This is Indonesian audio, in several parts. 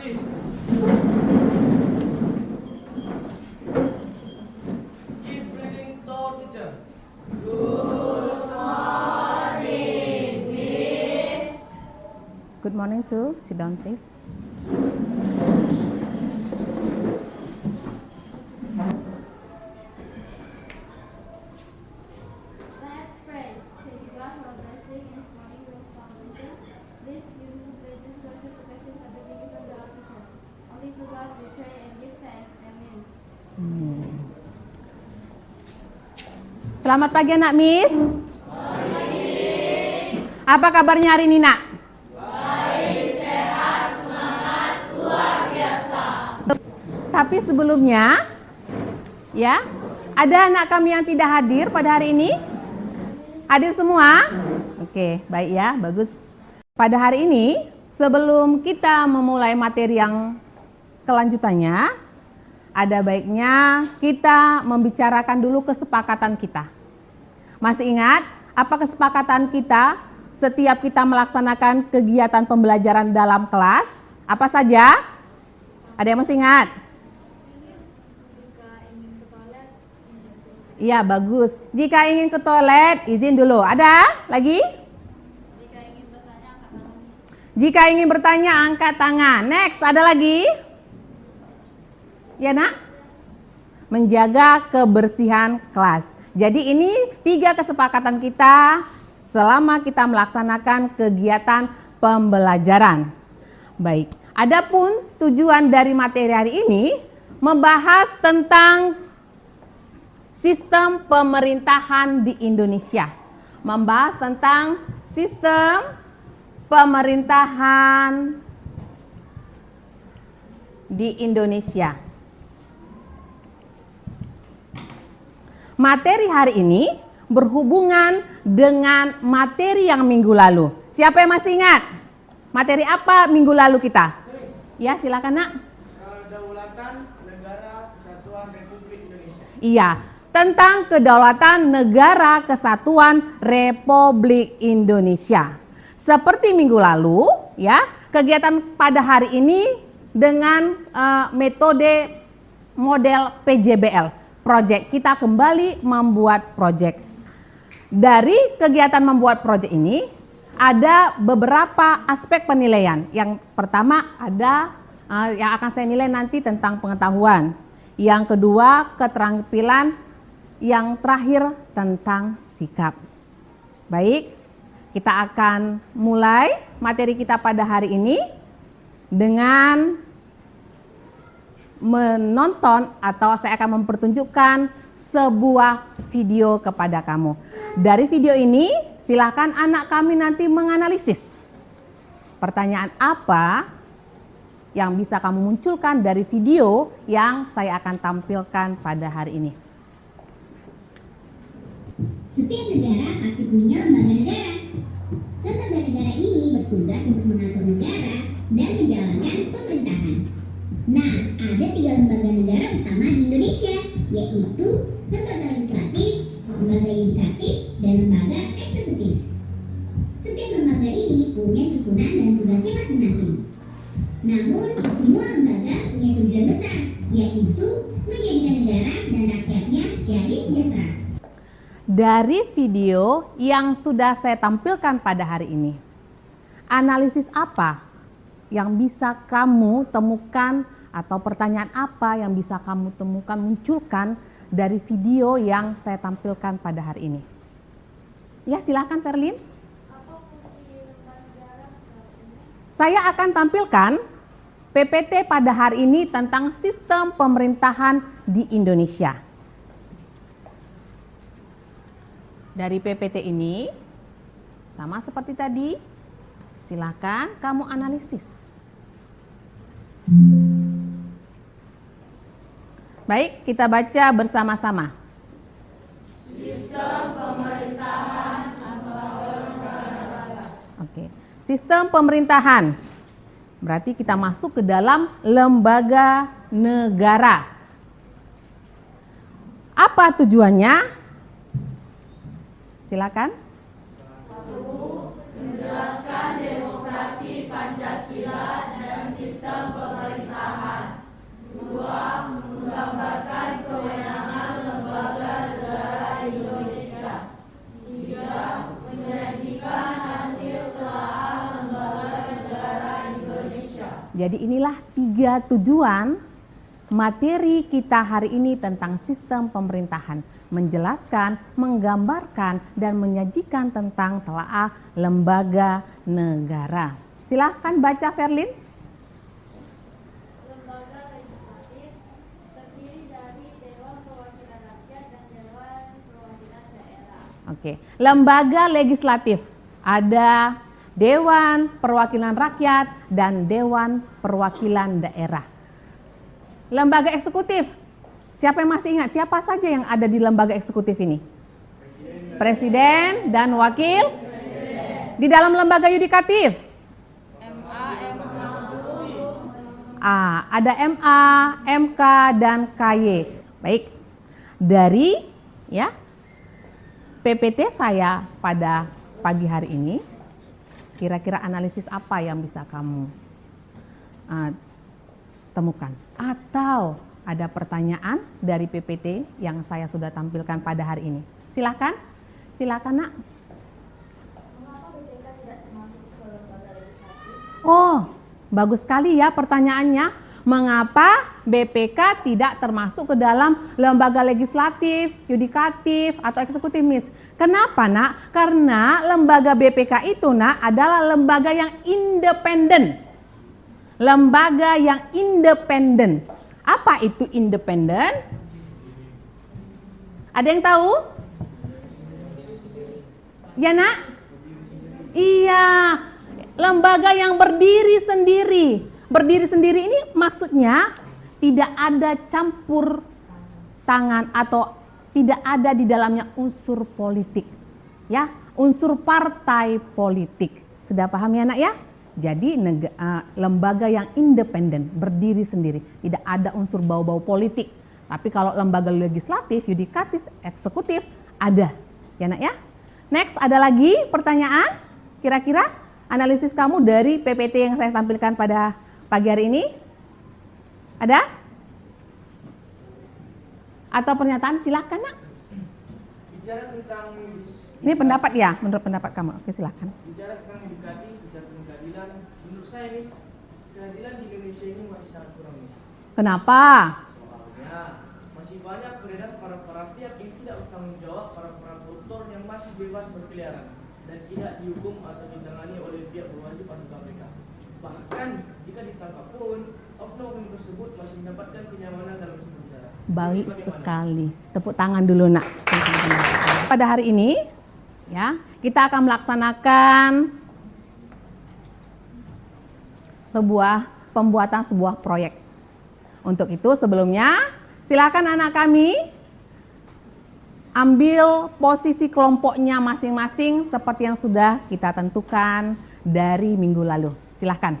please. Keep reading to our teacher. Good morning too. Sit down, please. Let's pray. Thank you, God, for blessing and morning with foundation. This beautiful pages, worship, perfection, have been given from the Almighty. Only to God we pray and give thanks. Amen. Selamat pagi anak Miss. Apa kabarnya hari ini nak? Baik, sehat, semangat, luar biasa. Tapi sebelumnya, ya, ada anak kami yang tidak hadir pada hari ini? Hadir semua? Oke, baik ya, bagus. Pada hari ini, sebelum kita memulai materi yang kelanjutannya, ada baiknya kita membicarakan dulu kesepakatan kita. Masih ingat apa kesepakatan kita setiap kita melaksanakan kegiatan pembelajaran dalam kelas? Apa saja? Ada yang masih ingat? Iya, bagus. Jika ingin ke toilet, izin dulu. Ada? Lagi? Jika ingin bertanya, angkat tangan. Next, ada lagi? Ya nak? Menjaga kebersihan kelas. Jadi ini 3 kesepakatan kita selama kita melaksanakan kegiatan pembelajaran. Baik, adapun tujuan dari materi hari ini membahas tentang sistem pemerintahan di Indonesia. Membahas tentang sistem pemerintahan di Indonesia. Materi hari ini berhubungan dengan materi yang minggu lalu. Siapa yang masih ingat? Materi apa minggu lalu kita? Ya, silakan nak. Kedaulatan Negara Kesatuan Republik Indonesia. Iya, tentang kedaulatan Negara Kesatuan Republik Indonesia. Seperti minggu lalu, ya, kegiatan pada hari ini dengan metode model PJBL. Project, kita kembali membuat project. Dari kegiatan membuat project ini ada beberapa aspek penilaian. Yang pertama ada yang akan saya nilai nanti tentang pengetahuan. Yang kedua keterampilan. Yang terakhir tentang sikap. Baik, kita akan mulai materi kita pada hari ini dengan menonton atau saya akan mempertunjukkan sebuah video kepada kamu. Dari video ini silakan anak kami nanti menganalisis pertanyaan apa yang bisa kamu munculkan dari video yang saya akan tampilkan pada hari ini. Setiap negara pasti punya lembaga negara. Lembaga negara ini bertugas untuk mengatur negara dan menjalankan pemerintahan. Nah, ada 3 lembaga negara utama di Indonesia, yaitu lembaga legislatif, lembaga yudikatif, dan lembaga eksekutif. Setiap lembaga ini punya susunan dan tugasnya masing-masing. Namun, semua lembaga punya tujuan besar, yaitu menjadikan negara dan rakyatnya jadi sejahtera. Dari video yang sudah saya tampilkan pada hari ini, analisis apa yang bisa kamu temukan atau pertanyaan apa yang bisa kamu temukan munculkan dari video yang saya tampilkan pada hari ini? Ya, silakan Ferlin. Saya akan tampilkan PPT pada hari ini tentang sistem pemerintahan di Indonesia. Dari PPT ini, sama seperti tadi, silakan kamu analisis. Baik, kita baca bersama-sama. Sistem pemerintahan Oke, sistem pemerintahan. Berarti kita masuk ke dalam lembaga negara. Apa tujuannya? Silakan. menjelaskan demokrasi Pancasila dan sistem pemerintahan Jadi inilah 3 tujuan materi kita hari ini tentang sistem pemerintahan. Menjelaskan, menggambarkan, dan menyajikan tentang telaah lembaga negara. Silahkan baca, Ferlin. Lembaga legislatif terdiri dari Dewan Perwakilan Rakyat dan Dewan Perwakilan Daerah. Oke, lembaga legislatif ada Dewan Perwakilan Rakyat dan Dewan Perwakilan Daerah. Lembaga eksekutif, siapa yang masih ingat siapa saja yang ada di lembaga eksekutif ini? Presiden dan wakil. Di dalam lembaga yudikatif? Ada MA, MK, dan KY. Baik, dari PPT saya pada pagi hari ini, kira-kira analisis apa yang bisa kamu temukan? Atau ada pertanyaan dari PPT yang saya sudah tampilkan pada hari ini? Silakan, silakan, Nak. Mengapa BPK tidak termasuk ke lembaga legislatif? Oh, bagus sekali ya pertanyaannya. Mengapa BPK tidak termasuk ke dalam lembaga legislatif, yudikatif, atau eksekutif, Miss? Kenapa, Nak? Karena lembaga BPK itu, Nak, adalah lembaga yang independen. Lembaga yang independen. Apa itu independen? Ada yang tahu? Ya, Nak? Iya, lembaga yang berdiri sendiri. Berdiri sendiri ini maksudnya tidak ada campur tangan atau tidak ada di dalamnya unsur politik. Ya, unsur partai politik. Sudah paham ya, Nak, ya? Jadi lembaga yang independen, berdiri sendiri, tidak ada unsur bau-bau politik. Tapi kalau lembaga legislatif, yudikatif, eksekutif ada. Ya, Nak, ya? Next, ada lagi pertanyaan? Kira-kira analisis kamu dari PPT yang saya tampilkan pada pagi hari ini? Ada? Atau pernyataan? Silakan, Nak. Bicara tentang Ini pendapat ya, menurut pendapat kamu. Oke, silakan. bicara tentang yudikatif, bicara tentang keadilan, menurut saya, Miss, keadilan di Indonesia ini masih sangat kurang, Miss. Kenapa? Soalnya masih banyak beredar para pihak yang tidak bertanggung jawab, para koruptor yang masih bebas berkeliaran dan tidak dihukum atau ditangani oleh pihak berwajib atau KPK. Bahkan jika ditangkap pun, oknum tersebut masih mendapatkan kenyamanan dalam penjara. Baik sekali. Tepuk tangan dulu, Nak. Pada hari ini, ya, kita akan melaksanakan pembuatan sebuah proyek. Untuk itu sebelumnya, silakan anak kami ambil posisi kelompoknya masing-masing seperti yang sudah kita tentukan dari minggu lalu. Silahkan.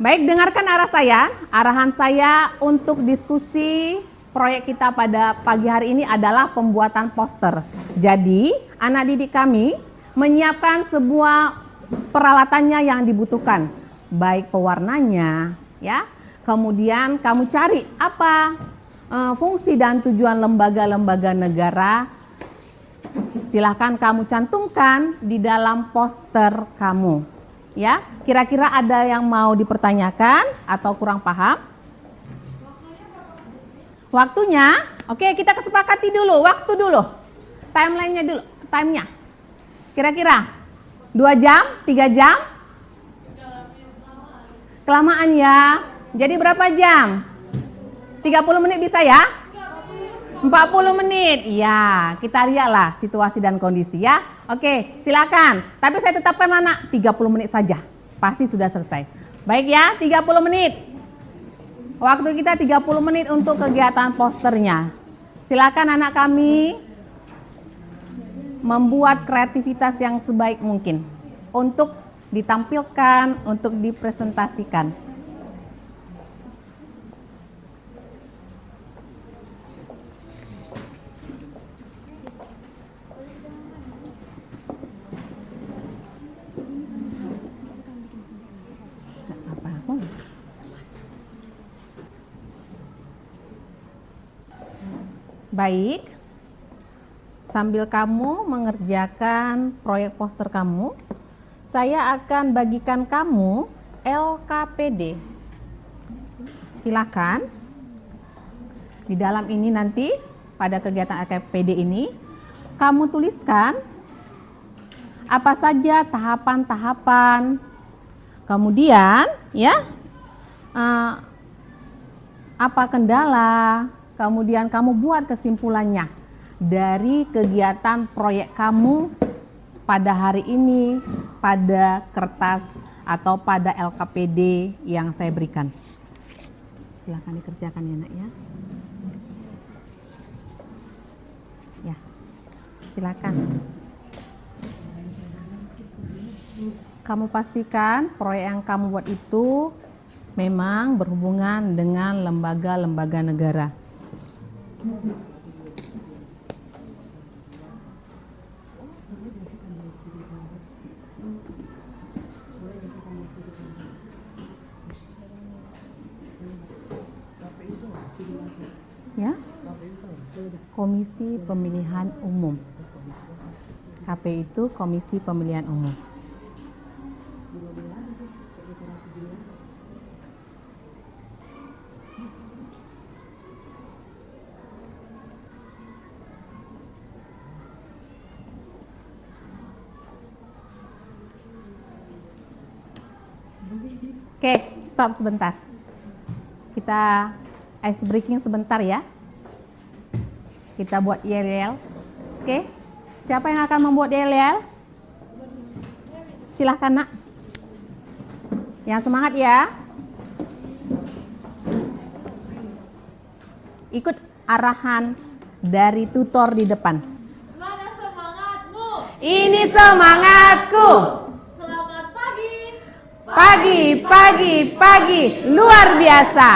Baik, dengarkan arahan saya untuk diskusi proyek kita pada pagi hari ini adalah pembuatan poster. Jadi, anak didik kami menyiapkan sebuah peralatannya yang dibutuhkan, baik pewarnanya, ya. Kemudian kamu cari apa fungsi dan tujuan lembaga-lembaga negara. Silahkan kamu cantumkan di dalam poster kamu. Ya, kira-kira ada yang mau dipertanyakan atau kurang paham? Waktunya, oke, kita kesepakati dulu, waktu dulu, timelinenya dulu, timenya. Kira-kira 2 jam, 3 jam? Kelamaan ya. Jadi berapa jam? 30 menit bisa ya? 40 menit. Iya, kita lihatlah situasi dan kondisi ya. Oke, silakan. Tapi saya tetapkan anak 30 menit saja. Pasti sudah selesai. Baik ya, 30 menit. Waktu kita 30 menit untuk kegiatan posternya. Silakan anak kami membuat kreativitas yang sebaik mungkin untuk ditampilkan, untuk dipresentasikan. Baik. Sambil kamu mengerjakan proyek poster kamu, saya akan bagikan kamu LKPD. Silakan. Di dalam ini nanti pada kegiatan LKPD ini kamu tuliskan apa saja tahapan-tahapan. Kemudian ya apa kendala, kemudian kamu buat kesimpulannya dari kegiatan proyek kamu pada hari ini pada kertas atau pada LKPD yang saya berikan. Silakan dikerjakan ya nak ya. Ya, silakan. Kamu pastikan proyek yang kamu buat itu memang berhubungan dengan lembaga-lembaga negara. Ya, Komisi Pemilihan Umum. KPU itu Komisi Pemilihan Umum. Oke, stop sebentar. Kita ice breaking sebentar ya. Kita buat yel-yel. Oke, siapa yang akan membuat yel-yel? Silahkan nak. Yang semangat ya. Ikut arahan dari tutor di depan. Mana semangatmu? Ini semangatku. Selamat pagi. Pagi, pagi, pagi, luar biasa.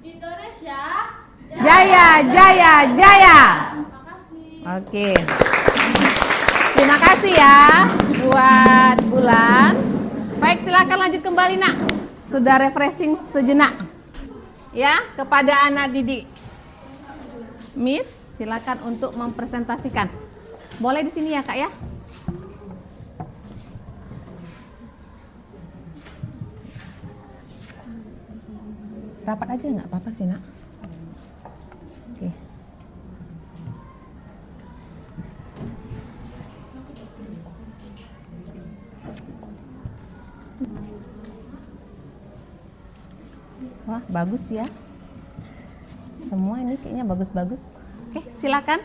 Indonesia. Jaya, jaya, jaya. Terima kasih. Oke. Terima kasih ya buat Bulan. Baik, silakan lanjut kembali nak. Sudah refreshing sejenak. Ya, kepada anak didik. Miss, silakan untuk mempresentasikan. Boleh di sini ya, Kak ya? Rapat aja nggak apa-apa sih, nak. Oke. Wah, bagus ya. Semua ini kayaknya bagus-bagus. Oke, silakan.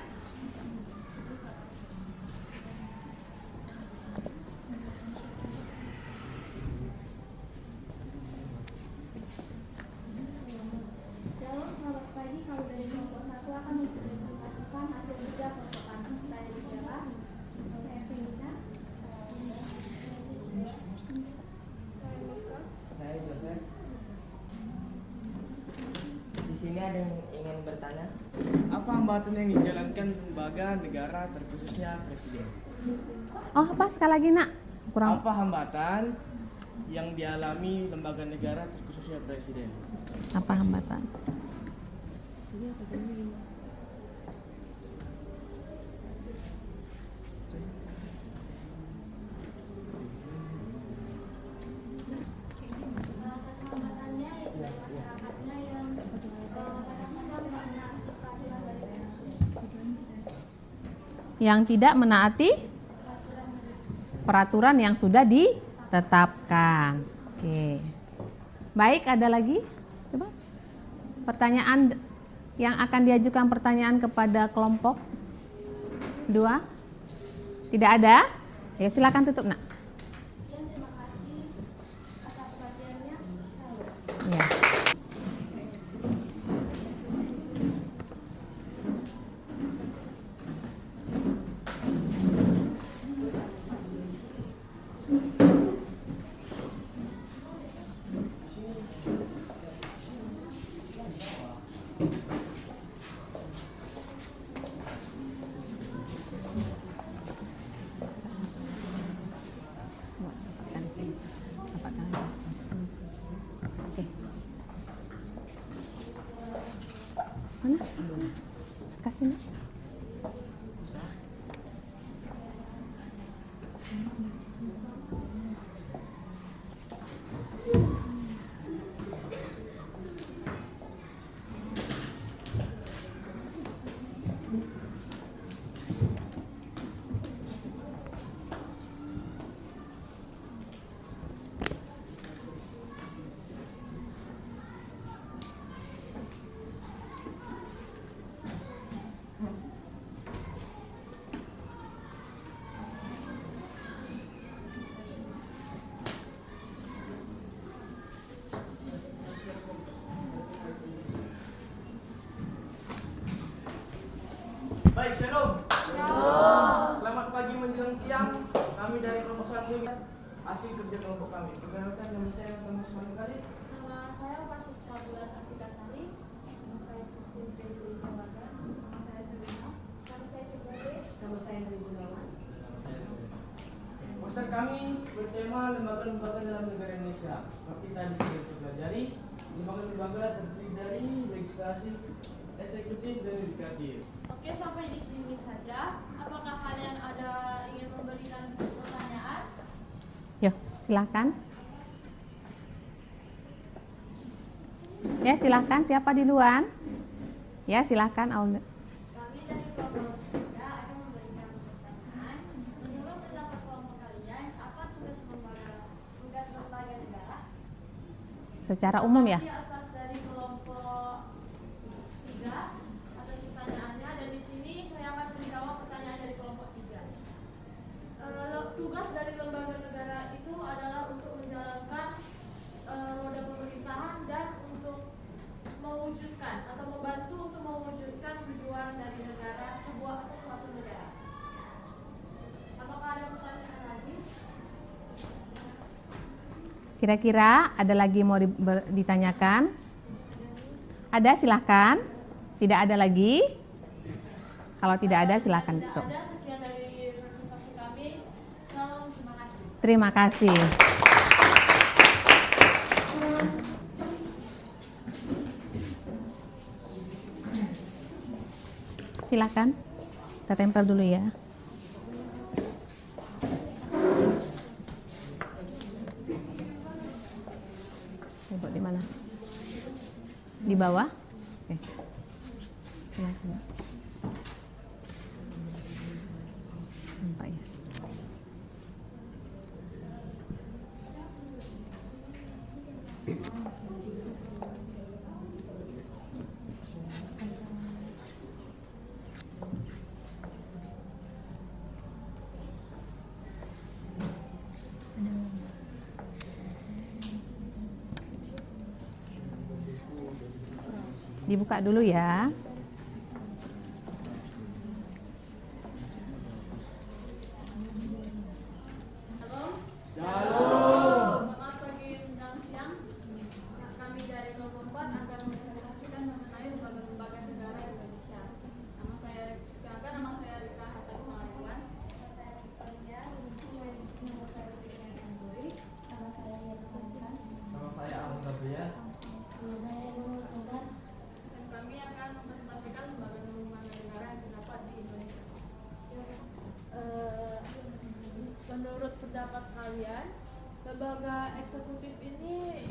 Shalom, selamat pagi. Kami dari kelompok 1 akan mempresentasikan hasil kerja kelompok kami style bicara. Saya Felina. Saya Joseph. Di sini ada yang ingin bertanya, apa hambatan yang dijalankan lembaga negara terkhususnya presiden? Oh, apa sekali lagi, nak? Kurang. Apa hambatan yang dialami lembaga negara terkhususnya presiden? Apa hambatan? Salah satu hambatannya yaitu dari masyarakatnya yang kadang-kadang menaati peraturan dari Yang tidak menaati peraturan yang sudah ditetapkan. Oke. Baik, ada lagi? Coba. Pertanyaan yang akan diajukan pertanyaan kepada kelompok 2? Tidak ada? Ya, silakan tutup, nak. Terima kasih atas perhatiannya. Ya. Mana? Kasih Nak. Baik, shalom. Selamat pagi menjelang siang. Kami dari kelompok 1 hasil kerja kelompok kami. Perkenalkan nama saya Thomas Manukali. Nama saya Francisca Bulan Artika Sari. Nama saya Christine Fenzi Sawaga. Nama saya Sabrina. Nama saya Fitrade. Nama saya Dwi Gunawan. Poster kami bertema lembaga-lembaga dalam negara Indonesia. Seperti tadi sudah kita pelajari, lembaga-lembaga terdiri dari legislasi, eksekutif, dan yudikatif. Oke, sampai di sini saja. Apakah kalian ingin memberikan pertanyaan? Yuk, silakan. Ya, silakan. Siapa di luar? Ya, silakan. Kami dari kelompok 3 akan memberikan pertanyaan. Menurut pendapat kelompok kalian, apa tugas lembaga negara? Secara umum ya. Terima kasih atas dari kelompok 3 atas pertanyaannya, dan di sini saya akan menjawab pertanyaan dari kelompok 3. Tugas dari lembaga negara itu adalah untuk menjalankan roda pemerintahan dan untuk mewujudkan atau membantu untuk mewujudkan tujuan dari negara sebuah atau suatu negara. Apakah ada pertanyaan lagi? Kira-kira ada lagi mau ditanyakan? Ada, silakan. Tidak ada lagi? Kalau tidak ada, silakan. Tidak ada. Sekian dari presentasi kami. Shalom, terima kasih. Terima kasih. Silakan. Kita tempel dulu ya. Coba di mana? Di bawah? Oke. Silakan. Nampak ya. Dibuka dulu ya. Halo. Selamat pagi menjelang siang. Kami dari kelompok 4 akan mempresentasikan mengenai lembaga-lembaga negara Indonesia. Nama saya Rika Hatta Kumariwan. Nama saya Rika. Nama saya Rika Sanduri. Nama saya Yana Pancan. Nama saya Abu Gabriel. Nama saya Nurul Anggar. Dan kami akan mempresentasikan lembaga-lembaga negara yang terdapat di Indonesia. Menurut pendapat kalian, lembaga eksekutif ini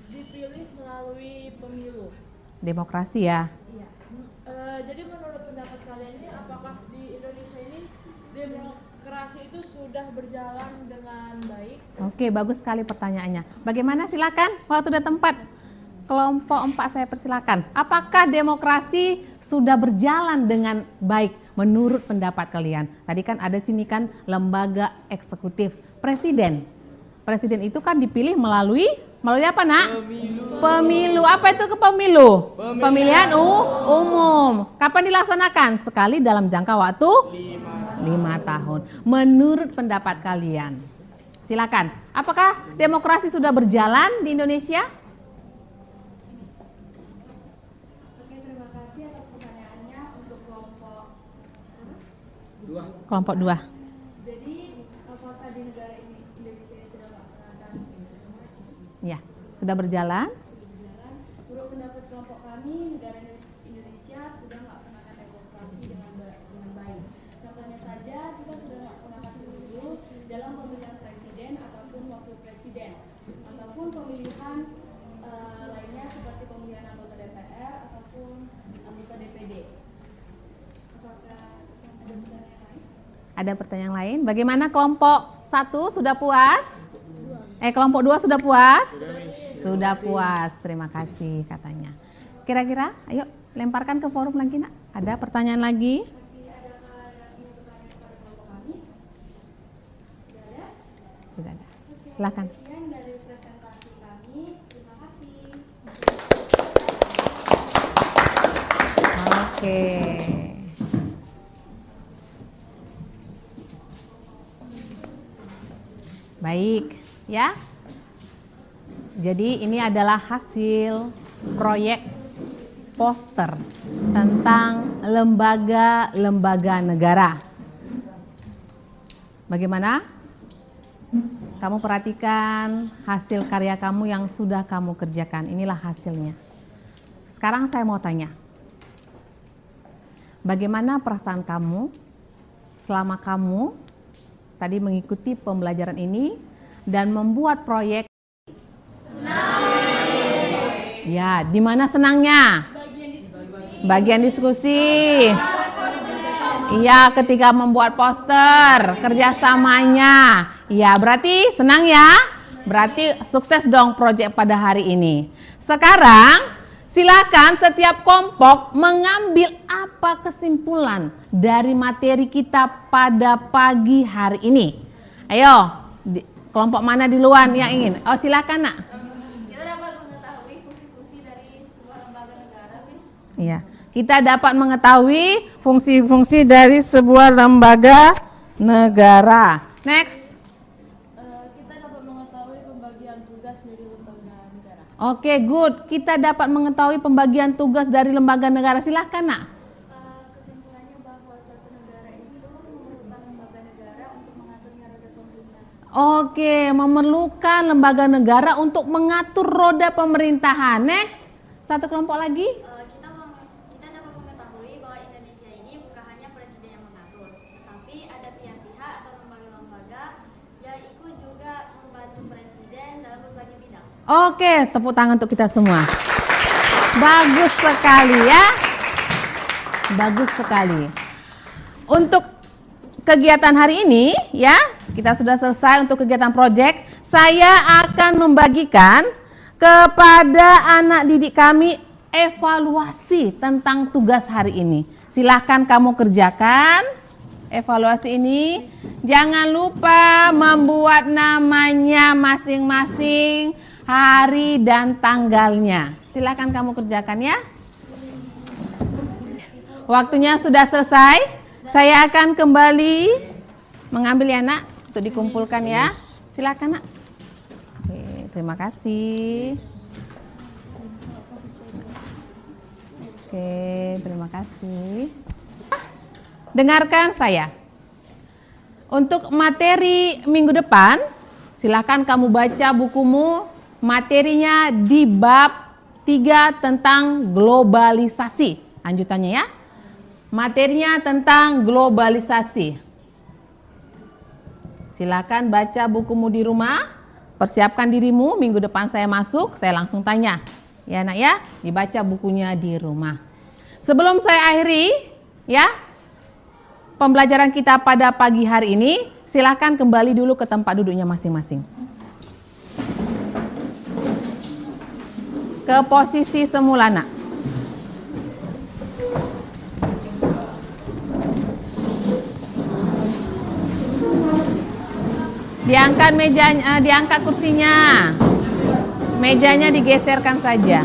dipilih melalui pemilu. Demokrasi ya. Iya. Jadi menurut pendapat kalian ini, apakah di Indonesia ini demokrasi itu sudah berjalan dengan baik? Oke, bagus sekali pertanyaannya. Bagaimana, silakan. Waktu dan tempat. Kelompok 4 saya persilakan. Apakah demokrasi sudah berjalan dengan baik menurut pendapat kalian? Tadi kan ada sini kan lembaga eksekutif, presiden. Presiden itu kan dipilih melalui apa, Nak? Pemilu. Apa itu ke pemilu? Pemilihan umum. Kapan dilaksanakan? Sekali dalam jangka waktu 5 tahun. Menurut pendapat kalian. Silakan. Apakah demokrasi sudah berjalan di Indonesia? Oke, terima kasih atas pertanyaannya untuk kelompok Kelompok 2. Jadi, apakah di negara ini Indonesia sudah melaksanakan Ya, sudah berjalan. berjalan? Menurut pendapat kelompok kami, negara Indonesia sudah melaksanakan diawasi dengan baik. Contohnya saja, kita sudah melaksanakan pemilu dalam pemilihan presiden ataupun wakil presiden, ataupun pemilihan lainnya seperti pemilihan anggota DPR ataupun anggota DPD. Apakah ada pertanyaan lain? Ada pertanyaan lain? Bagaimana kelompok 1 sudah puas? Kelompok 2 sudah puas? Sudah puas, terima kasih katanya. Kira-kira, ayo lemparkan ke forum lagi nak. Ada pertanyaan lagi? Masih adakah yang ingin bertanya kepada kelompok kami? Tidak ada? Tidak ada. Silakan. Sekian dari presentasi kami. Terima kasih. Oke. Baik, ya. Jadi ini adalah hasil proyek poster tentang lembaga-lembaga negara. Bagaimana? Kamu perhatikan hasil karya kamu yang sudah kamu kerjakan. Inilah hasilnya. Sekarang saya mau tanya. Bagaimana perasaan kamu selama kamu tadi mengikuti pembelajaran ini dan membuat proyek? Ya, di mana senangnya? Bagian diskusi. Iya, ketika membuat poster, kerjasamanya. Iya, berarti senang ya? Berarti sukses dong proyek pada hari ini. Sekarang, silakan setiap kelompok mengambil apa kesimpulan dari materi kita pada pagi hari ini. Ayo, kelompok mana di luar yang ingin? Oh, silakan nak. Kita dapat mengetahui fungsi-fungsi dari sebuah lembaga negara, Miss. Iya, kita dapat mengetahui fungsi-fungsi dari sebuah lembaga negara. Next. Kita dapat mengetahui pembagian tugas dari lembaga negara. Oke, good. Kita dapat mengetahui pembagian tugas dari lembaga negara. Silahkan nak. Kesimpulannya bahwa suatu negara itu memerlukan lembaga negara untuk mengaturnya roda pemerintahan. Oke, memerlukan lembaga negara untuk mengatur roda pemerintahan. Next. Satu kelompok lagi. Kita dapat mengetahui bahwa Indonesia ini bukan hanya presiden yang mengatur, tetapi ada pihak-pihak atau lembaga-lembaga yang ikut juga membantu presiden dalam berbagai bidang. Oke, tepuk tangan untuk kita semua. Bagus sekali ya. Bagus sekali. Untuk kegiatan hari ini ya, kita sudah selesai untuk kegiatan proyek. Saya akan membagikan kepada anak didik kami evaluasi tentang tugas hari ini. Silahkan kamu kerjakan evaluasi ini. Jangan lupa membuat namanya masing-masing, hari dan tanggalnya. Silahkan kamu kerjakan ya. Waktunya sudah selesai. Saya akan kembali mengambil ya nak, untuk dikumpulkan ya. Silakan nak. Oke, terima kasih. Oke, terima kasih. Dengarkan saya. Untuk materi minggu depan, silakan kamu baca bukumu. Materinya di bab 3 tentang globalisasi. Lanjutannya ya. Materinya tentang globalisasi. Silakan baca bukumu di rumah. Persiapkan dirimu, minggu depan saya masuk, saya langsung tanya. Ya nak ya, dibaca bukunya di rumah. Sebelum saya akhiri ya pembelajaran kita pada pagi hari ini, silakan kembali dulu ke tempat duduknya masing-masing. Ke posisi semula nak. Diangkat mejanya, diangkat kursinya. Mejanya digeserkan saja.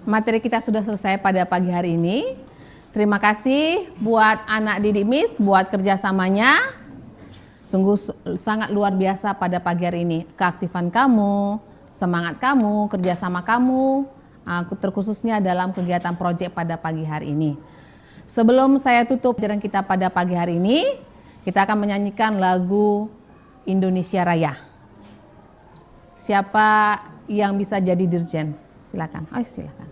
Materi kita sudah selesai pada pagi hari ini. Terima kasih buat anak didik Miss, buat kerjasamanya. Sungguh sangat luar biasa pada pagi hari ini. Keaktifan kamu, semangat kamu, kerjasama kamu, terkhususnya dalam kegiatan proyek pada pagi hari ini. Sebelum saya tutup pelajaran kita pada pagi hari ini, kita akan menyanyikan lagu Indonesia Raya. Siapa yang bisa jadi dirjen? Silakan. Oh, silakan.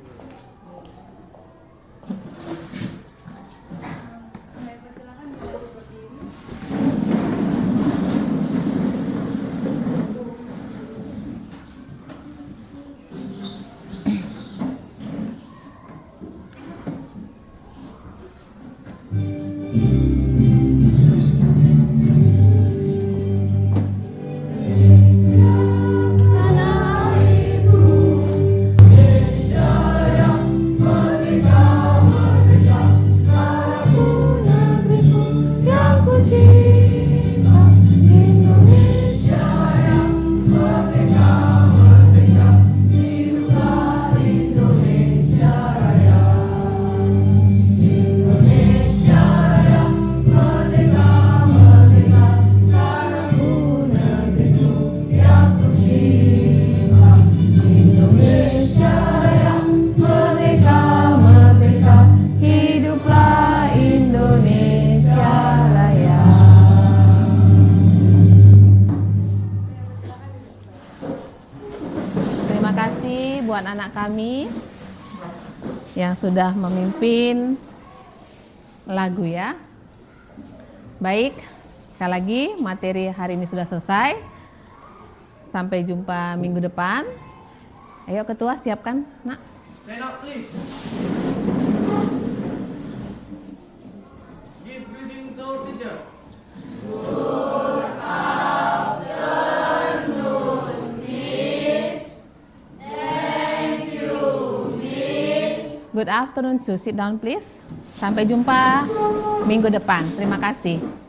Buat anak kami yang sudah memimpin lagu ya. Baik, sekali lagi materi hari ini sudah selesai. Sampai jumpa minggu depan. Ayo ketua siapkan, Nak. Stand up please. Give greeting to our teacher. Good afternoon, so sit down please. Sampai jumpa minggu depan. Terima kasih.